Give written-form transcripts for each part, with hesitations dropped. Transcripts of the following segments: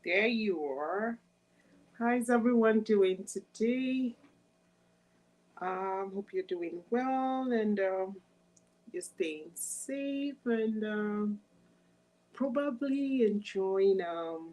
There you are. How's everyone doing today? Hope you're doing well and you're staying safe and probably enjoying the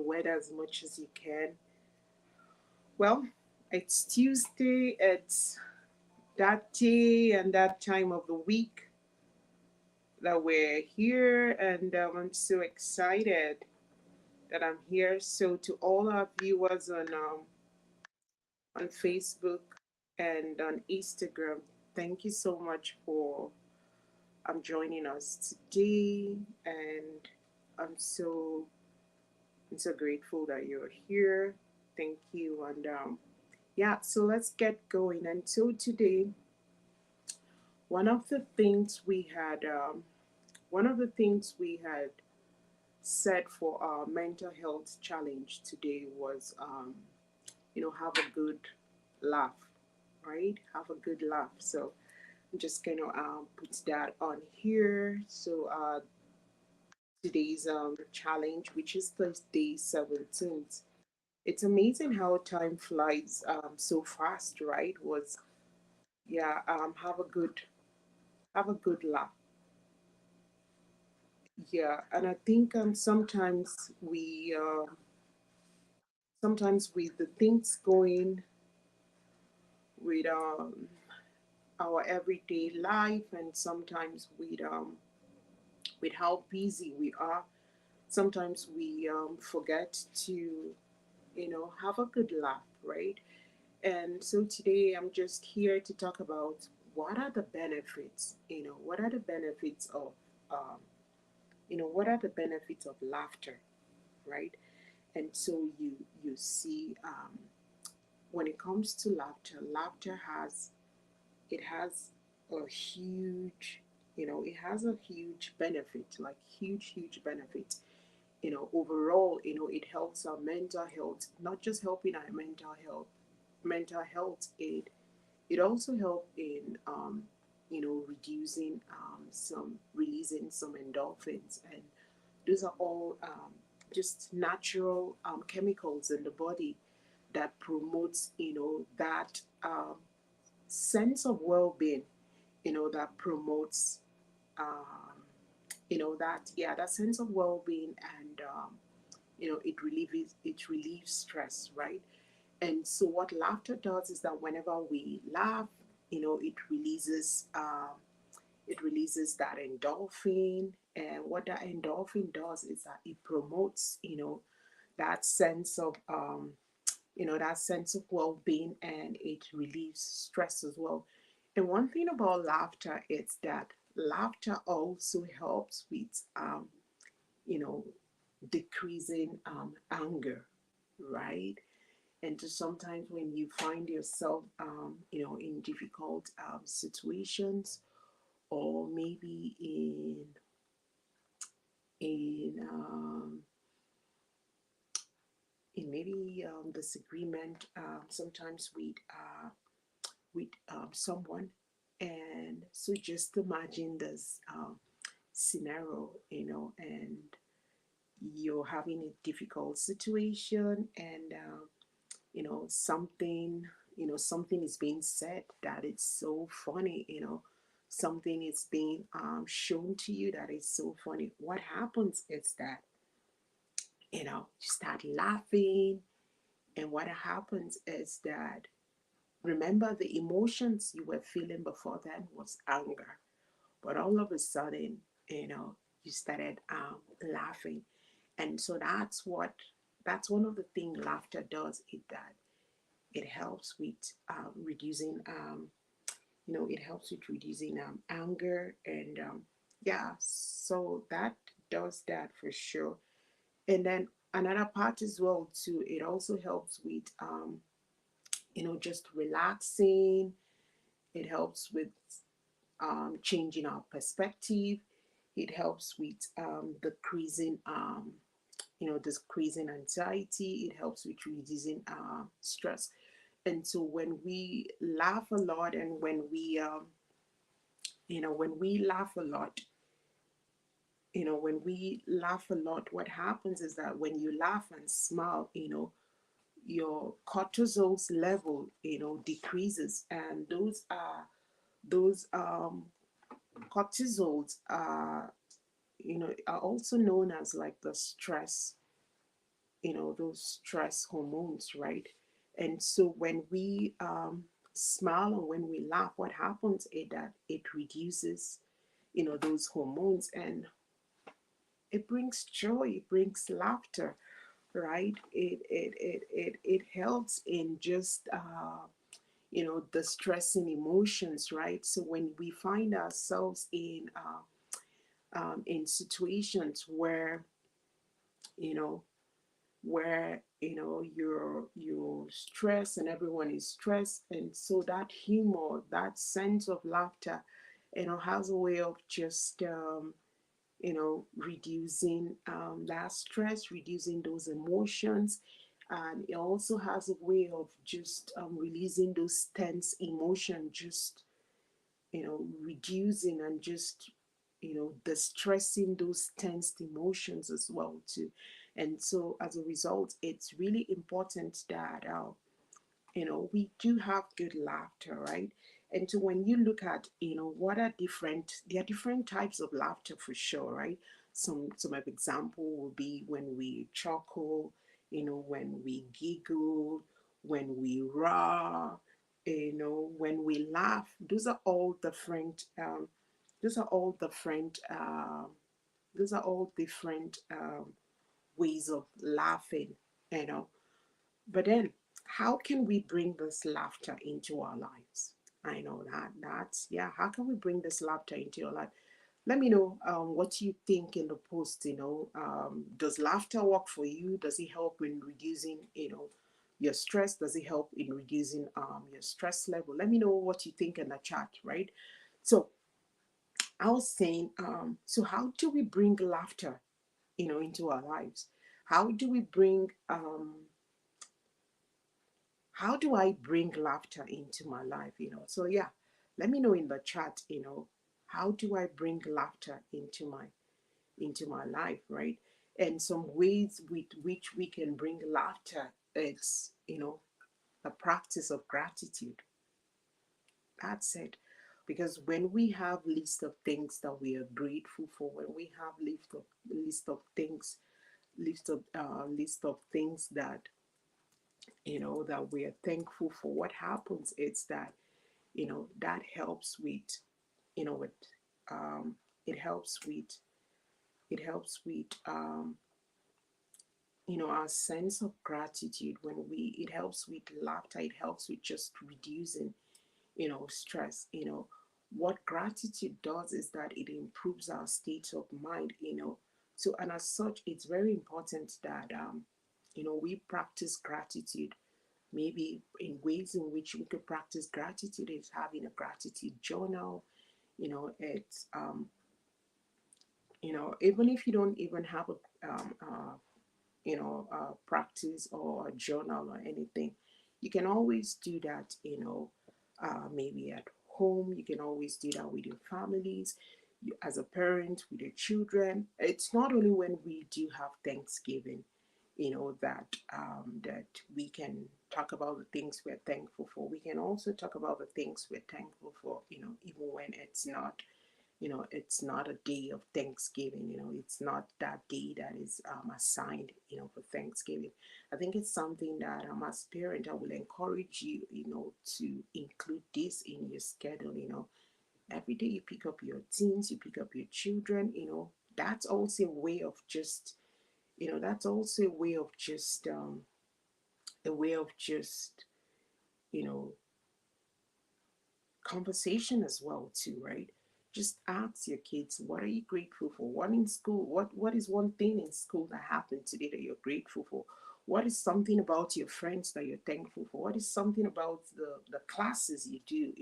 weather as much as you can. Well, it's Tuesday. It's that day and that time of the week that we're here, and I'm so excited that I'm here. So to all our viewers on Facebook and on Instagram. Thank you so much for joining us today, and I'm so I'm so grateful that you're here. Thank you, and yeah. So let's get going. And so today, one of the things we had one of the things we had set for our mental health challenge today was have a good laugh, right? Have a good laugh. So I'm just gonna put that on here. So today's challenge, which is Thursday 17th. It's amazing how time flies so fast, right? Was yeah. Have a good laugh. Yeah, and I think sometimes with the things going with our everyday life, and sometimes with how busy we are, sometimes we forget to have a good laugh, right? And so today I'm just here to talk about what are the benefits, what are the benefits of um, what are the benefits of laughter, right? And so you see, when it comes to laughter, laughter has a huge, it has a huge benefit, like huge benefit. Overall, it helps our mental health, not just helping our mental health. It also help in reducing some releasing some endorphins, and those are all just natural chemicals in the body that promotes that sense of well-being, that promotes that sense of well-being, and it relieves stress, right? And so what laughter does is that whenever we laugh, it releases that endorphin. And what that endorphin does is that it promotes that sense of well-being, and it relieves stress as well. And one thing about laughter is that laughter also helps with you know decreasing anger, right? And so sometimes when you find yourself in difficult situations, or maybe in maybe disagreement, sometimes with someone. And so just imagine this scenario, and you're having a difficult situation, and something is being said that it's so funny, something is being shown to you that is so funny. What happens is that you start laughing, and what happens is that, remember, the emotions you were feeling before then was anger, but all of a sudden, you started laughing. And so that's one of the things laughter does, is that it helps with reducing anger. And yeah, so that does that for sure. And then another part as well too, it also helps with just relaxing. It helps with changing our perspective. It helps with decreasing anxiety. It helps with reducing stress. And so when we laugh a lot, and when we laugh a lot, when we laugh a lot, what happens is that when you laugh and smile, your cortisol's level, decreases, and those cortisols are also known as like the stress, those stress hormones, right? And so when we smile and when we laugh, what happens is that it reduces, those hormones, and it brings joy, it brings laughter, right? It helps in just the stressing emotions, right? So when we find ourselves in situations where you know you're stressed and everyone is stressed, and so that humor, that sense of laughter, has a way of just reducing that stress, reducing those emotions. And it also has a way of just releasing those tense emotions, just, reducing and just, distressing those tensed emotions as well too. And so as a result, it's really important that we do have good laughter, right? And so when you look at, there are different types of laughter for sure, right? Some of example will be when we chuckle, when we giggle, when we roar, when we laugh. Those are all different. Those are all different ways of laughing, you know. But then, how can we bring this laughter into our lives? I know that's, yeah. How can we bring this laughter into your life? Let me know what you think in the post. Does laughter work for you? Does it help in reducing, your stress? Does it help in reducing your stress level? Let me know what you think in the chat, right? So I was saying, so how do we bring laughter, into our lives? How do we bring how do I bring laughter into my life? So yeah, let me know in the chat, how do I bring laughter into my life, right? And some ways with which we can bring laughter, it's, a practice of gratitude. That's it. Because when we have list of things that we are grateful for, when we have list of things that, that we are thankful for, what happens is that, that helps with, with it helps with our sense of gratitude. When we It helps with laughter, it helps with just reducing, stress. What gratitude does is that it improves our state of mind. So, and as such, it's very important that we practice gratitude. Maybe in ways in which we could practice gratitude is having a gratitude journal. It's even if you don't even have a practice or a journal or anything, you can always do that. Maybe at home, you can always do that with your families, as a parent with your children. It's not only when we do have Thanksgiving, that we can talk about the things we're thankful for. We can also talk about the things we're thankful for, even when it's not a day of Thanksgiving. It's not that day that is assigned, for Thanksgiving. I think it's something that, as parent, I will encourage you, to include this in your schedule. Every day you pick up your teens, you pick up your children. That's also a way of just, that's also a way of just, you know, conversation as well too, right? Just ask your kids, what are you grateful for? What in school? What is one thing in school that happened today that you're grateful for? What is something about your friends that you're thankful for? What is something about the classes you do,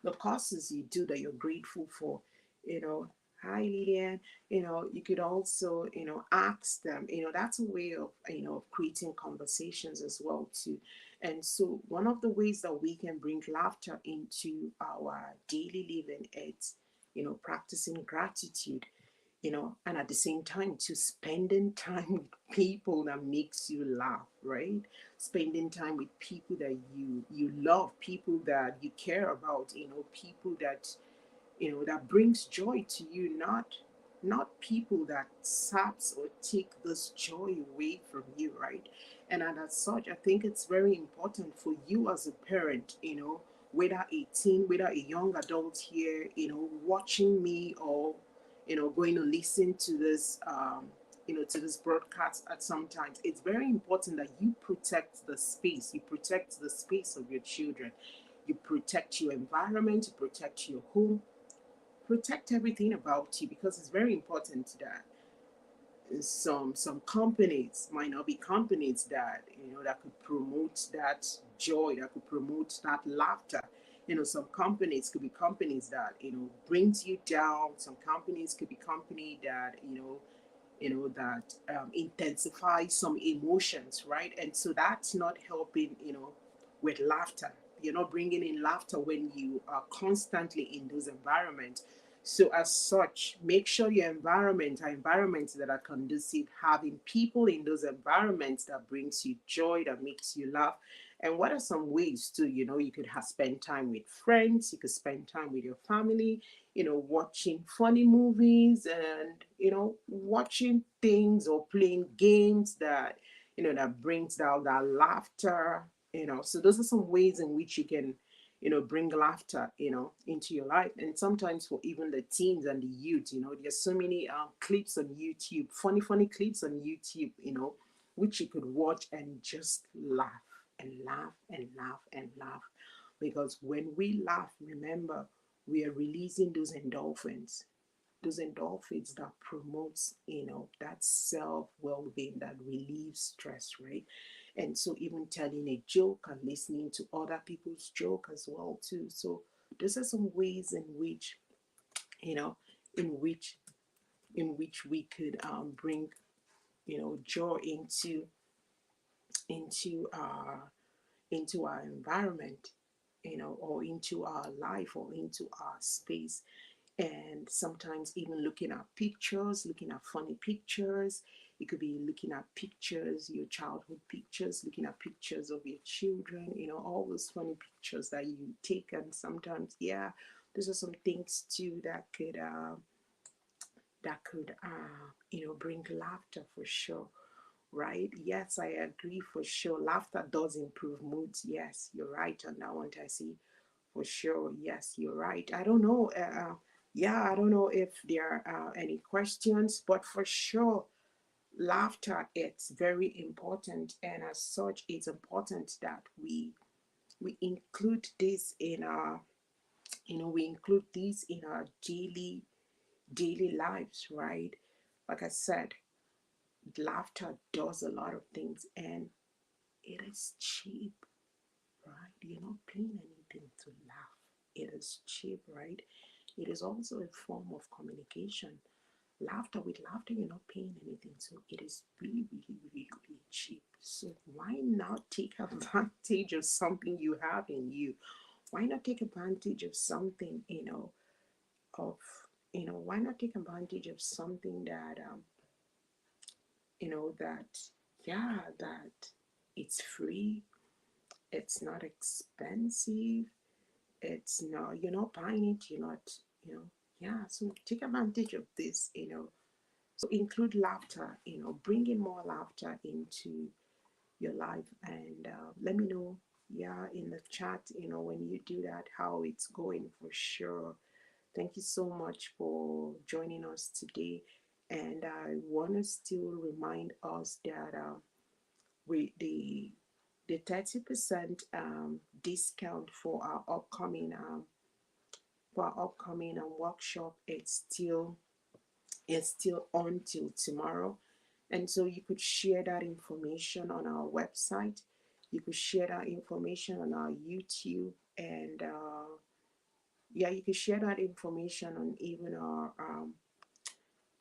the courses you do that you're grateful for? You know, Hi Lillian, you could also, ask them, that's a way of, of creating conversations as well too. And so, one of the ways that we can bring laughter into our daily living is, practicing gratitude. and at the same time to spending time with people that makes you laugh, right? Spending time with people that you love, people that you care about, people that that brings joy to you, not people that saps or take this joy away from you, right? And as such, I think it's very important for you as a parent, whether a teen, whether a young adult here, watching me, or going to listen to this to this broadcast at some times. It's very important that you protect the space, you protect the space of your children, you protect your environment, you protect your home, protect everything about you, because it's very important that some companies might not be companies that that could promote that joy, that could promote that laughter. Some companies could be companies that brings you down. Some companies could be company that that intensify some emotions, right? And so that's not helping, with laughter. You're not bringing in laughter when you are constantly in those environments. So as such, make sure your environment are environments that are conducive, having people in those environments that brings you joy, that makes you laugh. And what are some ways to, you could have spend time with friends, you could spend time with your family, watching funny movies, and, watching things or playing games that, that brings out that laughter, So those are some ways in which you can, bring laughter, into your life. And sometimes for even the teens and the youth, there's so many clips on YouTube, funny clips on YouTube, which you could watch and just laugh and laugh and laugh and laugh. Because when we laugh, remember, we are releasing those endorphins that promotes, that self well-being, that relieves stress, right? And so even telling a joke and listening to other people's joke as well too. So those are some ways in which, you know in which we could bring joy into our into our environment, or into our life, or into our space. And sometimes even looking at pictures, looking at funny pictures. It could be looking at pictures, your childhood pictures, looking at pictures of your children, all those funny pictures that you take. And sometimes, yeah, those are some things too that could bring laughter for sure, right? Yes, I agree for sure. Laughter does improve moods. Yes, you're right on that one, Tessie. For sure. Yes, you're right. I don't know. Yeah, I don't know if there are any questions, but for sure, laughter, it's very important, and as such, it's important that we include this in our, we include this in our daily lives, right? Like I said, laughter does a lot of things, and it is cheap, right? You're not paying anything to laugh. It is cheap, right? It is also a form of communication. With laughter, you're not paying anything. So it is really, really, really, really cheap. So why not take advantage of something you have in you? Why not take advantage of something, of, why not take advantage of something that, that, yeah, that it's free, it's not expensive, it's not, you're not buying it, you're not, yeah, so take advantage of this, so include laughter, bring in more laughter into your life. And let me know, yeah, in the chat, when you do that, how it's going for sure. Thank you so much for joining us today. And I want to still remind us that we the 30% discount for our upcoming workshop, it's still on till tomorrow. And so you could share that information on our website, you could share that information on our YouTube, and yeah, you could share that information on even our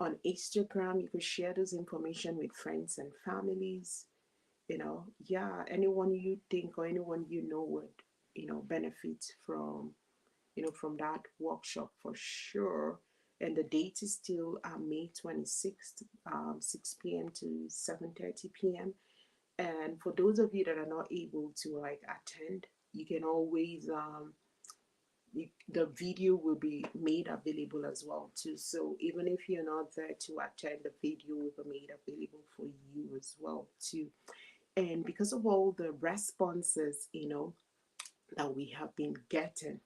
on Instagram. You could share this information with friends and families. Yeah, anyone you think or anyone would benefit from from that workshop for sure. and the date is still May 26th, 6 p.m. to 7:30 p.m. And for those of you that are not able to like attend, you can always the video will be made available as well too. So even if you're not there to attend, the video will be made available for you as well too. And because of all the responses, that we have been getting,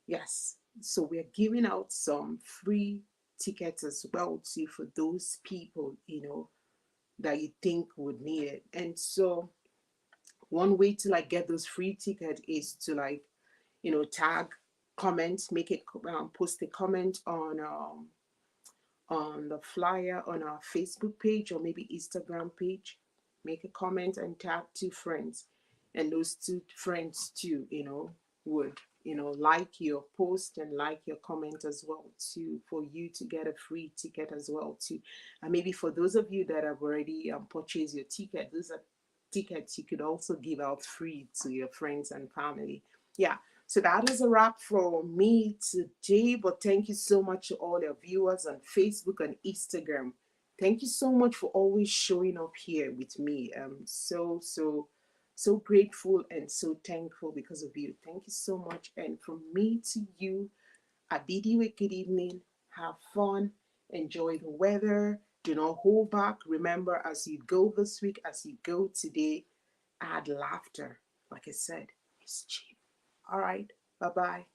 yes, so we're giving out some free tickets as well too for those people, that you think would need it. And so one way to like get those free tickets is to like, tag, comment, make it, post a comment on the flyer on our Facebook page or maybe Instagram page. Make a comment and tag two friends, and those two friends too, would like your post and like your comment as well too, for you to get a free ticket as well too. And maybe for those of you that have already purchased your ticket, those are tickets you could also give out free to your friends and family. Yeah, so that is a wrap for me today. But thank you so much to all your viewers on Facebook and Instagram. Thank you so much for always showing up here with me. I'm so grateful and so thankful because of you. Thank you so much. And from me to you, I bid you a good evening. Have fun. Enjoy the weather. Do not hold back. Remember, as you go this week, as you go today, add laughter. Like I said, it's cheap. All right. Bye bye.